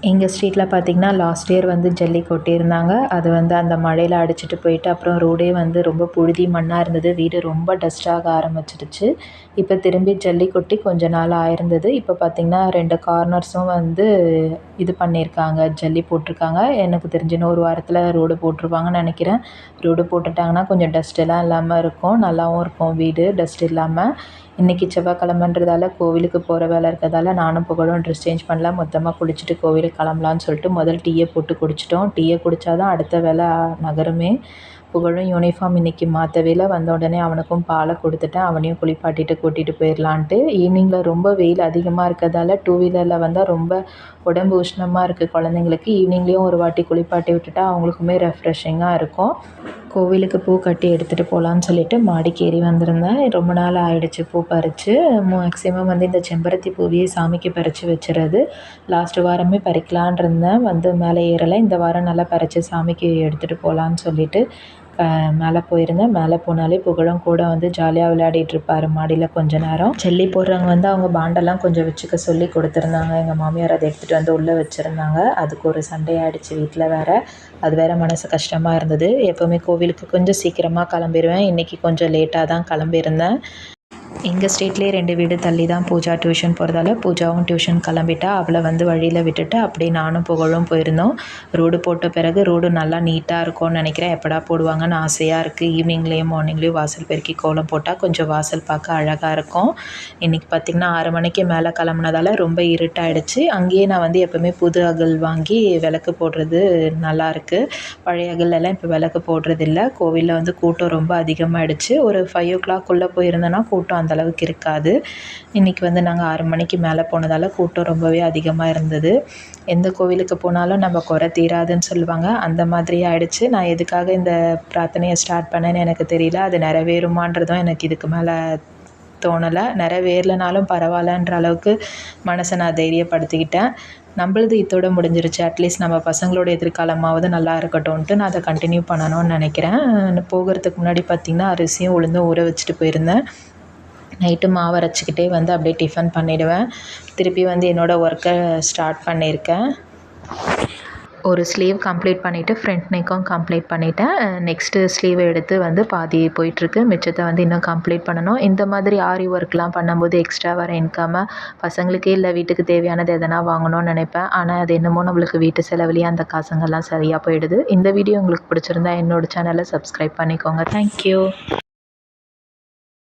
எங்கள் ஸ்ட்ரீட்டில் பார்த்திங்கன்னா லாஸ்ட் இயர் வந்து ஜல்லி கொட்டியிருந்தாங்க. அது வந்து அந்த மழையில் அடிச்சிட்டு போயிட்டு அப்புறம் ரோடே வந்து ரொம்ப புழுதி மண்ணாக இருந்தது. வீடு ரொம்ப டஸ்ட்டாக ஆரம்பிச்சிடுச்சு. இப்போ திரும்பி ஜல்லி கொட்டி கொஞ்ச நாள் ஆயிருந்தது. இப்போ பார்த்திங்கன்னா 2 கார்னர்ஸும் வந்து இது பண்ணியிருக்காங்க, ஜல்லி போட்டிருக்காங்க. எனக்கு தெரிஞ்சு இன்னும் ஒரு வாரத்தில் ரோடு போட்டுருவாங்கன்னு நினைக்கிறேன். ரோடு போட்டுட்டாங்கன்னா கொஞ்சம் டஸ்ட்டெல்லாம் இல்லாமல் இருக்கும், நல்லாவும் இருக்கும் வீடு டஸ்ட் இல்லாமல். இன்றைக்கி செவ்வாய்க்கிழமன்றதால கோவிலுக்கு போகிற வேலை இருக்கிறதால நானும் புகழும் ட்ரெஸ் சேஞ்ச் பண்ணல. மொத்தமாக குளிச்சுட்டு கோவிலுக்கு கிளம்பலான்னு சொல்லிட்டு முதல் டீயை போட்டு குடிச்சிட்டோம். டீயை குடித்தா தான் அடுத்த வேலை நகருமே. புகழும் யூனிஃபார்ம் இன்றைக்கி மாற்றவேல. வந்த உடனே அவனுக்கும் பாலை கொடுத்துட்டேன். அவனையும் குளிப்பாட்டிட்டு கூட்டிகிட்டு போயிடலான்ட்டு. ஈவினிங்கில் ரொம்ப வெயில் அதிகமாக இருக்கிறதால டூ வீலரில் வந்தால் ரொம்ப உடம்பு உஷ்ணமாக இருக்குது குழந்தைங்களுக்கு. ஈவினிங்லேயும் ஒரு வாட்டி குளிப்பாட்டி விட்டுட்டா அவங்களுக்குமே ரெஃப்ரெஷிங்காக இருக்கும். கோவிலுக்கு பூ கட்டி எடுத்துகிட்டு போகலான்னு சொல்லிட்டு மாடிக்கு ஏறி வந்திருந்தேன். ரொம்ப நாள் ஆகிடுச்சு பூ பறித்து. மேக்ஸிமம் வந்து இந்த செம்பருத்தி பூவையே சாமிக்கு பறித்து வச்சுறது. லாஸ்ட்டு வாரமே பறிக்கலான் இருந்தேன், வந்து மேலே ஏறலை. இந்த வாரம் நல்லா பறித்து சாமிக்கு எடுத்துகிட்டு போகலான்னு சொல்லிட்டு மேலே போயிருந்தேன். மேலே போனாலே புகழும் கூட வந்து ஜாலியாக விளையாடிட்டு இருப்பார் மாடியில் கொஞ்ச நேரம். ஜல்லி போடுறவங்க வந்து அவங்க பாண்டெல்லாம் கொஞ்சம் வச்சுக்க சொல்லி கொடுத்துருந்தாங்க. எங்கள் மாமியார் அதை எடுத்துகிட்டு வந்து உள்ளே வச்சுருந்தாங்க. அதுக்கு ஒரு சண்டை ஆகிடுச்சு வீட்டில் வேறு. அது வேறு மனசு கஷ்டமாக இருந்தது. எப்போவுமே கோவிலுக்கு கொஞ்சம் சீக்கிரமாக கிளம்பிடுவேன். இன்றைக்கி கொஞ்சம் லேட்டாக தான் கிளம்பியிருந்தேன். எங்கள் ஸ்ட்ரீட்லேயே 2 வீடு தள்ளி தான் பூஜா டியூஷன் போகிறதால பூஜாவும் டியூஷன் கிளம்பிட்டா. அவளை வந்து வழியில் விட்டுட்டு அப்படியே நானும் புகழும் போயிருந்தோம். ரோடு போட்ட பிறகு ரோடு நல்லா நீட்டாக இருக்கும்னு நினைக்கிறேன். எப்படா போடுவாங்கன்னு ஆசையாக இருக்குது. ஈவினிங்லேயும் மார்னிங்லேயும் வாசல் பெருக்கி கோலம் போட்டால் கொஞ்சம் வாசல் பார்க்க அழகாக இருக்கும். இன்றைக்கி பார்த்திங்கன்னா 6 மணிக்கு மேலே கிளம்புனதால ரொம்ப இருட்டாயிடுச்சு. அங்கேயே நான் வந்து எப்போவுமே புது அகல் வாங்கி விளக்கு போடுறது நல்லாயிருக்கு. பழைய அகல்லாம் இப்போ விளக்கு போடுறதில்ல. கோவிலில் வந்து கூட்டம் ரொம்ப அதிகமாகிடுச்சு. ஒரு 5 o'clock போயிருந்தேன்னா கூட்டம் அந்தளவுக்கு இருக்காது. இன்றைக்கி வந்து நாங்கள் 6 மணிக்கு மேலே போனதால் கூட்டம் ரொம்பவே அதிகமாக இருந்தது. எந்த கோவிலுக்கு போனாலும் நம்ம குறை தீராதுன்னு சொல்லுவாங்க, அந்த மாதிரி ஆயிடுச்சு. நான் எதுக்காக இந்த பிரார்த்தனையை ஸ்டார்ட் பண்ணேன்னு எனக்கு தெரியல. அது நிறைவேறுமான்றதும் எனக்கு இதுக்கு மேலே தோணலை. நிறைவேறலைனாலும் பரவாயில்லன்ற அளவுக்கு மனசை நான் தைரியப்படுத்திக்கிட்டேன். நம்மளது இதோட முடிஞ்சிருச்சு. அட்லீஸ்ட் நம்ம பசங்களோட எதிர்காலமாவது நல்லா இருக்கட்டும்ன்ட்டு நான் அதை கண்டினியூ பண்ணணும்னு நினைக்கிறேன். போகிறதுக்கு முன்னாடி பார்த்திங்கன்னா அரிசியும் உளுந்தும் ஊற வச்சுட்டு போயிருந்தேன். நைட்டு மாவு அரைச்சிக்கிட்டே வந்து அப்படியே டிஃபன் பண்ணிவிடுவேன். திருப்பி வந்து என்னோடய ஒர்க்கை ஸ்டார்ட் பண்ணியிருக்கேன். ஒரு ஸ்லீவ் கம்ப்ளீட் பண்ணிவிட்டு ஃப்ரண்ட் நெக்கும் கம்ப்ளீட் பண்ணிவிட்டேன். நெக்ஸ்ட்டு ஸ்லீவை எடுத்து வந்து பாதி போயிட்டுருக்கு. மிச்சத்தை வந்து இன்னும் கம்ப்ளீட் பண்ணணும். இந்த மாதிரி ஆரி ஒர்க்லாம் பண்ணும்போது எக்ஸ்ட்ரா வர இன்கம்மை பசங்களுக்கு இல்லை வீட்டுக்கு தேவையானது எதனா வாங்கணும்னு நினைப்பேன். ஆனால் அது என்னமோ நம்மளுக்கு வீட்டு செலவுலேயே அந்த காசுங்கள்லாம் சரியாக போயிடுது. இந்த வீடியோ உங்களுக்கு பிடிச்சிருந்தா என்னோடய சேனலை சப்ஸ்கிரைப் பண்ணிக்கோங்க. தேங்க்யூ.